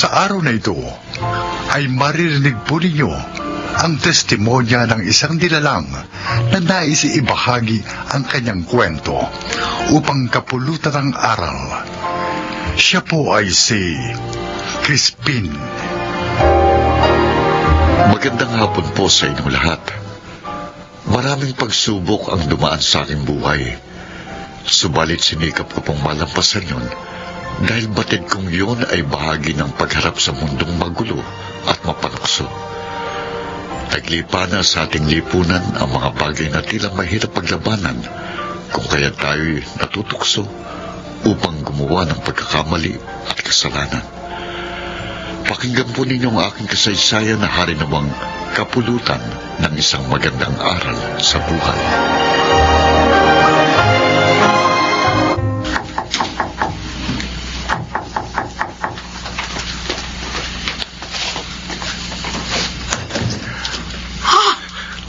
sa araw na ito ay maririnig po ninyo ang testimonya ng isang nilalang na nais ibahagi ang kanyang kwento upang kapulutan ng aral. Siya po ay si Crispin. Magandang hapon po sa inyong lahat. Maraming pagsubok ang dumaan sa aking buhay. Subalit sinikap ko pong malampasan yun dahil batid kong yun ay bahagi ng pagharap sa mundong magulo at mapanukso. Naglipa na sa ating lipunan ang mga bagay na tila mahirap paglabanan kung kaya tayo'y natutukso upang gumawa ng pagkakamali at kasalanan. Pakinggan po ninyo ang aking kasaysayan na harinawang kapulutan ng isang magandang aral sa buhay.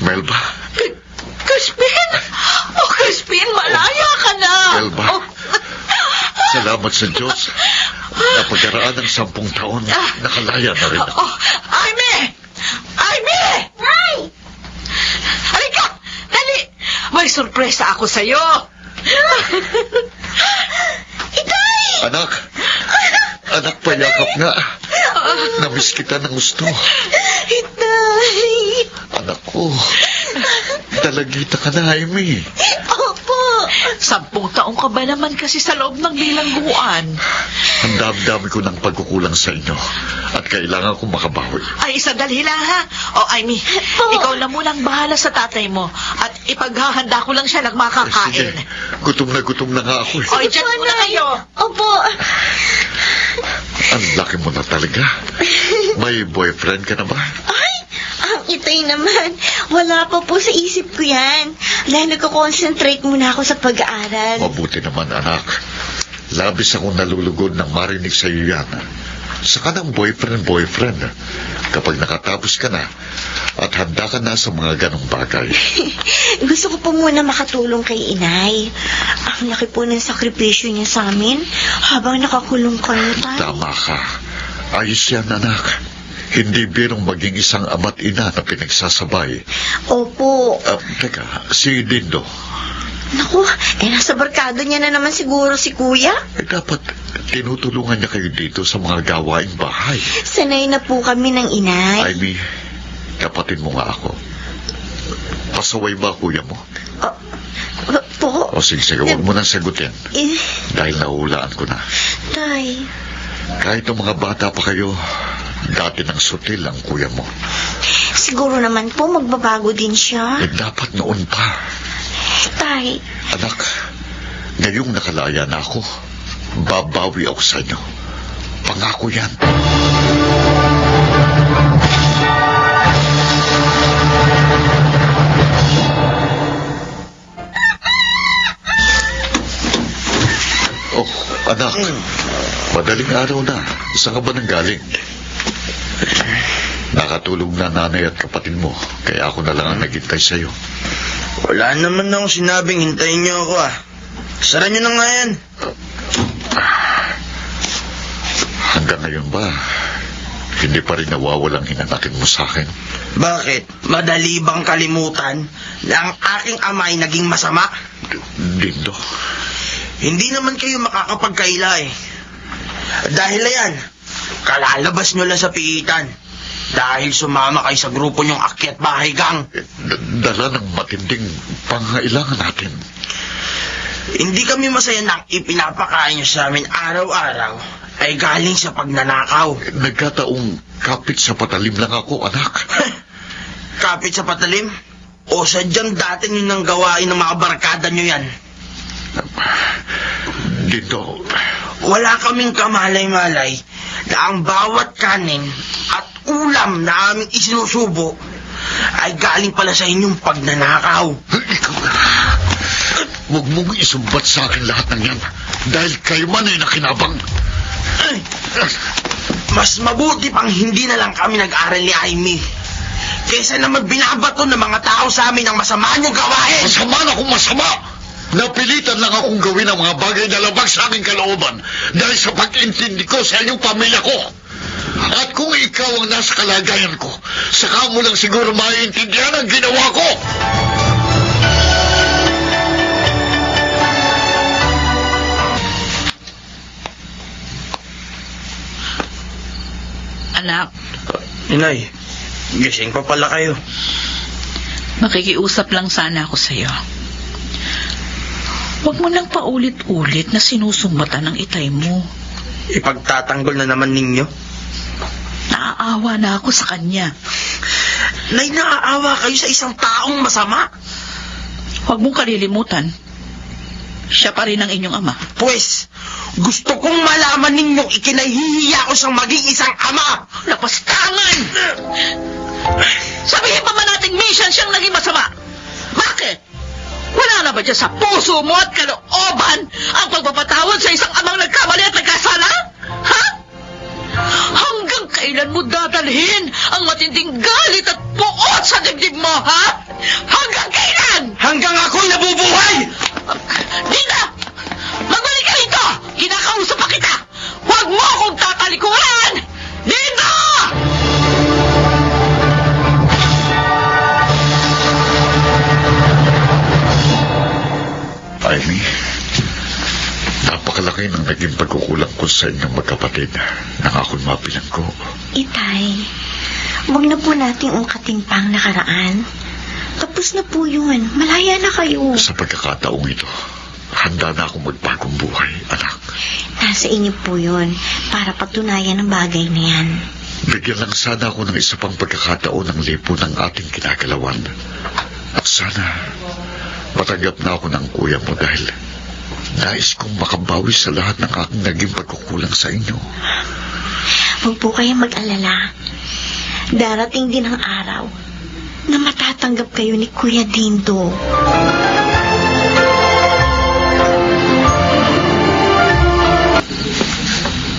Melba? Crispin! Oh, Crispin, malaya ka na! Melba, salamat sa Diyos. Napagkaraan ng 10 taon, nakalaya na rin ako. Aimee! Aimee! Nay! Halika! Dali! May sorpresa ako sa'yo! Itay! Anak! Anak, payakap nga. Namiss kita ng gusto. Itay! Anak ko, dalagita ka na, Amy. Opo! 10 taong ka ba naman kasi sa loob ng bilangguan? Ang dami-dami ko ng pagkukulang sa inyo at kailangan kong makabawi. Ay, sandali lang ha. O, Amy, ikaw na munang bahala sa tatay mo at ipaghahanda ko lang siya ng makakain. Sige, gutom na nga ako eh. O, dyan muna kayo. Opo! Ang laki mo na talaga. May boyfriend ka na ba? Ay! Ang itay naman. Wala pa po sa isip ko yan. Dahil nagko-concentrate muna ako sa pag-aaral. Mabuti naman, anak. Labis akong nalulugod nang marinig sa iyo yan. Saka ng boyfriend. Kapag nakatapos ka na at handa ka na sa mga ganong bagay. Gusto ko po muna makatulong kay inay. Ang laki po ng sakripisyo niya sa amin habang nakakulong kayo, tay. Tama ka. Ayos yan, anak. Hindi birong maging isang ama't ina na pinagsasabay. Opo. Teka, si Dindo. Naku, nasa barkado niya na naman siguro si kuya. Dapat tinutulungan niya kayo dito sa mga gawaing bahay. Sanay na po kami ng inay. Ivy, kapatid mo nga ako. Pasaway ba kuya mo? Po? O sige, huwag mo nang sagutin. Dahil nahulaan ko na. Tay. Kahit ang mga bata pa kayo, dati ng sutil ang kuya mo. Siguro naman po magbabago din siya. Dapat noon pa. Tay. Anak, ngayong nakalaya na ako, babawi ako sa inyo. Pangako yan. Oh, anak. Madaling araw na. Saan ka ba nang galing? Nakatulog na nanay at kapatid mo, kaya ako na lang ang naghintay sa'yo. Wala naman akong sinabing hintayin niyo ako Sara niyo na nga yan. Hanggang ngayon ba, hindi pa rin nawawalang hinanakin mo sa akin? Bakit? Madali bang kalimutan na ang aking ama ay naging masama? Dindo. Hindi naman kayo makakapagkaila Dahil yan, kalalabas nyo lang sa piitan. Dahil sumama kayo sa grupo nyong akyat bahay gang. Dala ng matinding pangailangan natin. Hindi kami masaya na ang ipinapakain nyo sa amin araw-araw ay galing sa pagnanakaw. Nagkataong kapit sa patalim lang ako, anak. Kapit sa patalim? O sadyang dati nyo nang gawain ng mga barkada nyo yan? Dito. Wala kaming kamalay-malay na ang bawat kanin at ulam na aming isinusubo ay galing pala sa inyong pagnanakaw. Ikaw na. Huwag mong isumbat sa akin lahat ng yan dahil kayo man ay nakinabang. Mas mabuti pang hindi na lang kami nag-aral ni Amy kaysa naman binabato ng mga tao sa amin ang masama niyong gawain. Masama na kung masama! Napilitan lang akong gawin ang mga bagay na labag sa aking kalooban dahil sa pag-intindi ko sa inyong pamilya ko. At kung ikaw ang nasa kalagayan ko, saka mo lang siguro maiintindihan ang ginawa ko. Anak, Inay, gising pa pala kayo. makikiusap lang sana ako sa'yo. Huwag mo nang paulit-ulit na sinusumbatan ng itay mo. Ipagtatanggol na naman ninyo. Naaawa na ako sa kanya. Nay, naaawa kayo sa isang taong masama. Huwag mong kalilimutan. Siya pa rin ang inyong ama. Pues, gusto kong malaman ninyong ikinahihiya ko siyang maging isang ama. Lapastangan! Sabihin pa man nating minsan siyang naging masama. Bakit? Wala na ba dyan sa puso mo at kalooban ang pagpapatawad sa isang amang nagkamali at nagkasala? Ha? Hanggang kailan mo dadalhin ang matinding galit at puot sa dibdib mo, ha? Hanggang kailan? Hanggang ako'y nabubuhay! Dina! Magbalik ka rito! Kinakausap pa kita! Huwag mo akong tatalikuran! Dito! Amy, napakalaki ng naging pagkukulang ko sa inyong magkapatid nang ako'y mapilang ko. Itay, huwag na po nating ungkatin pang nakaraan. Tapos na po yun. Malaya na kayo. Sa pagkakataong ito, handa na akong magbagong buhay, anak. Nasa inyo po yun para patunayan ang bagay na yan. Bigyan lang sana ako ng isa pang pagkakataon ng lipo ng ating kinagalawan. At sana, matanggap na ako ng kuya mo dahil nais kong makabawi sa lahat ng aking naging pagkukulang sa inyo. Huwag po kayong mag-alala. Darating din ang araw na matatanggap kayo ni Kuya Dindo.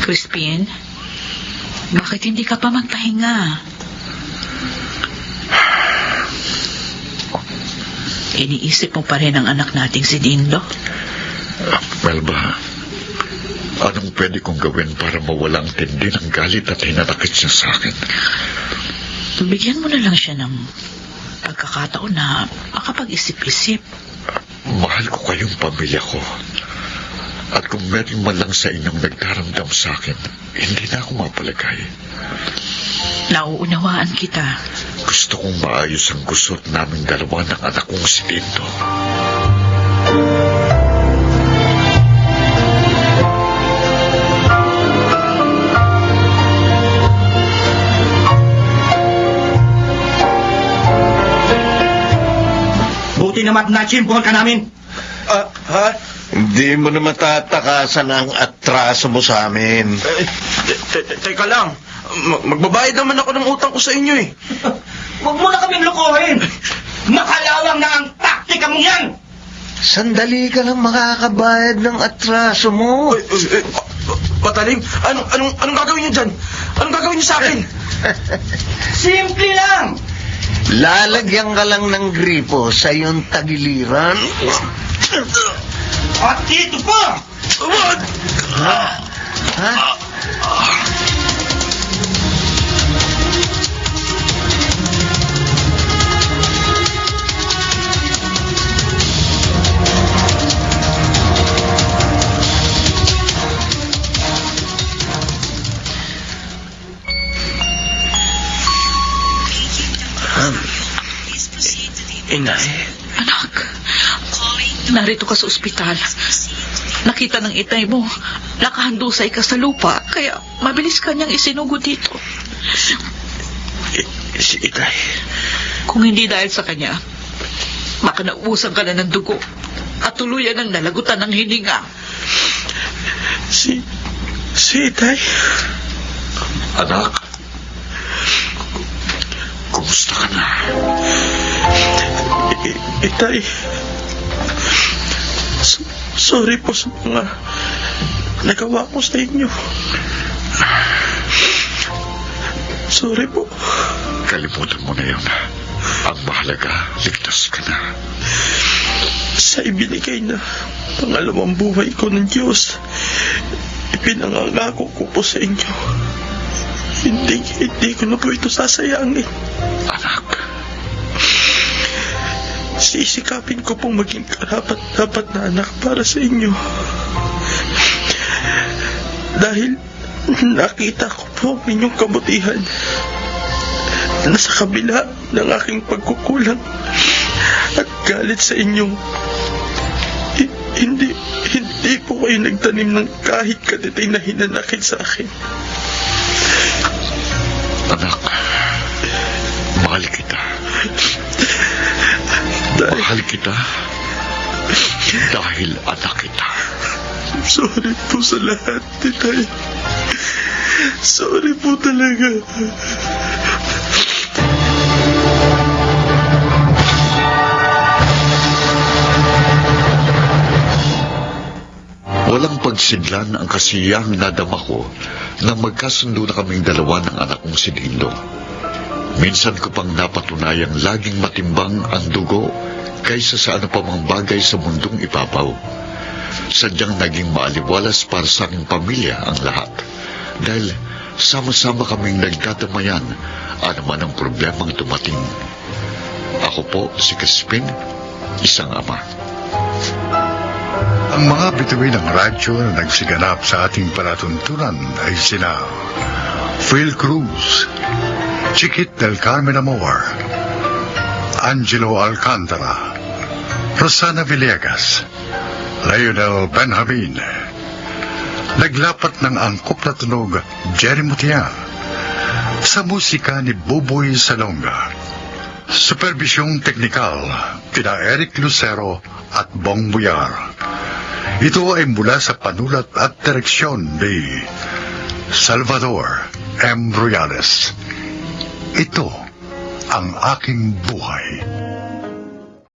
Crispin, bakit hindi ka pa magpahinga? Iniisip mo pa rin ang anak nating si Dindo? Melba, anong pwede kong gawin para mawala ang tindi ng galit at hinanakit siya sa akin? Bigyan mo na lang siya ng pagkakataon na makapag-isip-isip. Mahal ko kayong pamilya ko. At kung meron man lang sa inyong nagdaramdam sa akin, hindi na ako mapalagay. Nauunawaan kita. Gusto kong maayos ang gusot naming dalawa ng anak kong si Dindo. Buti naman na-chimpuhan ka namin. Ha? Hindi mo na matatakasan ang atraso mo sa amin. Teka lang. Magbabayad naman ako ng utang ko sa inyo eh. Huwag mo na kaming lokohin! Makalawang na ang taktika mo yan! Sandali ka lang makakabayad ng atraso mo. Pataling, anong gagawin niyo dyan? Anong gagawin niyo sa akin? Simple lang! Lalagyan ka lang ng gripo sa iyong tagiliran. At dito pa! Ha? Ha? Inay. Anak, narito ka sa ospital. Nakita ng itay mo, nakahandusay ka sa lupa, kaya mabilis ka niyang isinugod dito. Si Itay. Kung hindi dahil sa kanya, baka naubusan ka na ng dugo at tuluyan ng nalagutan ng hininga. Si Itay. Anak, kumusta ka na? Itay. Sorry po sa mga nagawa ko sa inyo. Sorry po. Kalimutan mo na yun. Ang mahalaga, ligtas ka na. Sa ibinigay na pangalawang buhay ko ng Diyos, ipinangangako ko po sa inyo Hindi ko na po ito sasayangin. Anak, Sisikapin ko pong maging karapat-dapat na anak para sa inyo. Dahil nakita ko po ang inyong kabutihan na sa kabila ng aking pagkukulang at galit sa inyo, hindi po kayo nagtanim ng kahit kadetay na hinanakit sa akin. anak, mahal kita. Mahal kita dahil anak kita. Sorry po sa lahat, Titay. Sorry po talaga. Walang pagsidlan ang kasiyahang nadama ko nang magkasundo na kaming dalawa ng anak kong si Dindo. Minsan ko pang napatunayang laging matimbang ang dugo kaysa sa ano pa mang bagay sa mundong ibabaw. Sadyang naging maaliwalas para sa aking pamilya ang lahat dahil sama-sama kaming nagdadamayan ano man ang problemang dumating. Ako po si Crispin, isang ama. Ang mga bituin ng radyo na nagsiganap sa ating palatuntunan ay sina Phil Cruz, Chiquit del Carmen Amor, Angelo Alcantara, Rosana Villegas, Lionel Benjamin. Naglapat ng angkop na tunog Jerry Mutia sa musika ni Buboy Salonga. Supervisyong teknikal kina Eric Lucero at Bong Buyar. Ito ay mula sa panulat at direksyon ni Salvador M. Royales. Ito ang aking buhay.